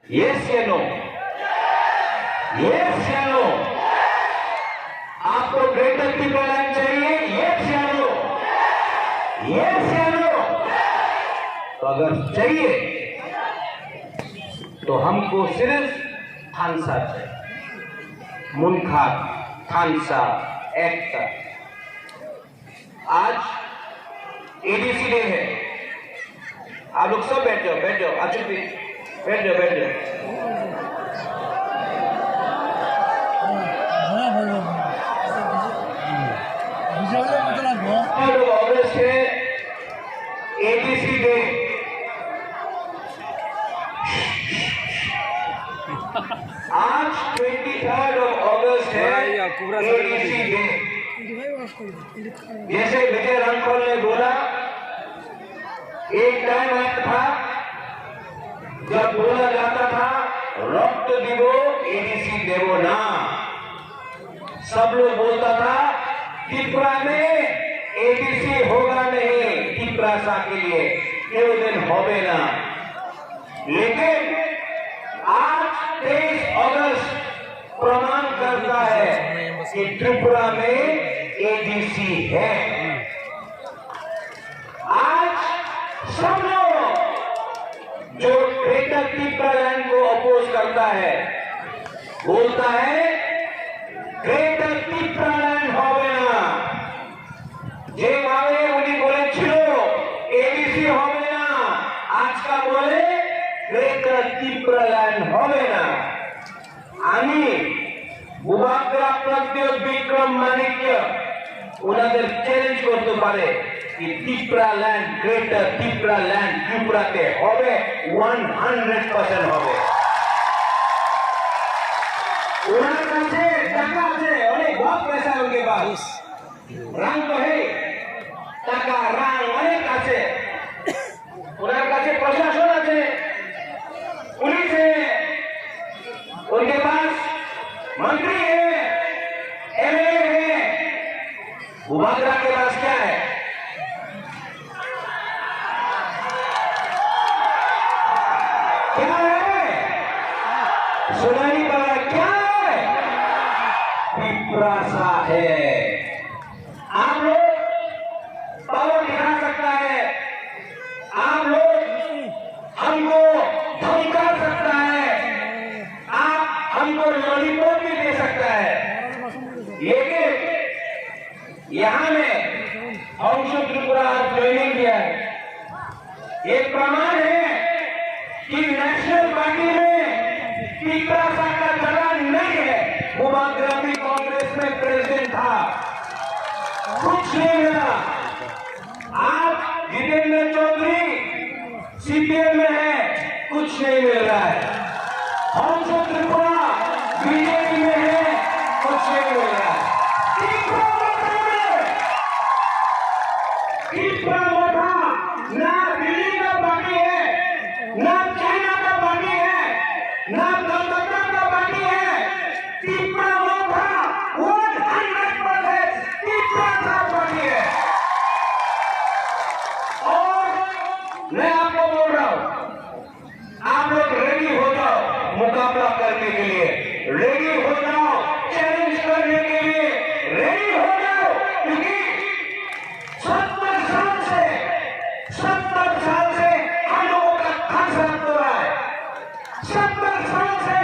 Yes या no? Yes या no? आपको ग्रेटर त्रिपुरालैंड चाहिए? यस या नो? यस या नो? तो अगर चाहिए तो हमको सिर्फ थानसा चाहिए, मुनखा थानसा एक्ट। आज एडीसी डे है। आप लोग सब बैठ जाओ, बैठ जाओ, अच्छे बैठ जाओ, बैठ जाओ। अगस्त है, एडीसी डे। आज 23 अगस्त है, एडीसी डे। जैसे विजय रणखोल ने बोला, एक टाइम आता था जब बोला जाता था रक्त दिवो एडीसी देवो ना। सब लोग बोलता था त्रिपुरा में एडीसी होगा नहीं, त्रिपुरा के लिए केवल दिन होवे ना। लेकिन आज 23 अगस्त प्रमाण करता है कि त्रिपुरा में एडीसी है। आज सब लोग जो ग्रेटर त्रिपुरालैंड को अपोज करता है, बोलता है ग्रेटर त्रिपुरालैंड होवे ना। जे मावे उन्हीं बोले छिलो एडीसी होवे ना, आज का बोले ग्रेटर त्रिपुरालैंड होवे ना। आमी बुबाग्रा प्रद्योत विक्रम माणिक्य उन्हें चैलेंज करते पारे कि त्रिपुरालैंड, ग्रेटर त्रिपुरालैंड त्रिपुराते होवे 100% होवे। उन्हें काছে টাকা আছে, অনেক बहुत पैसा है उनके पास, रंग तो है, টাকা रंग অনেক আছে, उन्हें काছে प्रशासन আছে, पुलिस है, उनके पास मंत्री है, एमएलए है। बुबाग्रा के पास क्या है? क्या है? सुनाई पड़ा क्या है? त्रिपुरा है। आप लोग पावर दिखा सकता है, आप लोग हमको धमका सकता है, आप हमको लॉलीपॉप भी दे सकता है, लेकिन यहां में अंशु त्रिपुरा ज्वाइनिंग किया है। एक प्रमाण है कि नेशनल पार्टी में त्रिपुरा का चलन नहीं है। बुबाग्रा भी कांग्रेस में प्रेसिडेंट था, कुछ नहीं मिला। आज जितेंद्र चौधरी सीपीएम में है, कुछ नहीं मिल रहा है। अंशु त्रिपुरा बीजेपी में है, कुछ नहीं मिल रहा है। त्रिपुरा मोटा ना दिल्ली का पार्टी है, ना चाइना का पार्टी है, ना कलकत्ता का पार्टी है। त्रिपुरा मोटा 100% त्रिपुरा का पार्टी है। और मैं आपको बोल रहा हूं, आप लोग रेडी हो जाओ मुकाबला करने के लिए, रेडी हो जाओ चैलेंज करने के लिए, रेडी हो जाओ, क्योंकि 70 साल से हम लोगों का खानसा हो रहा है। 70 साल से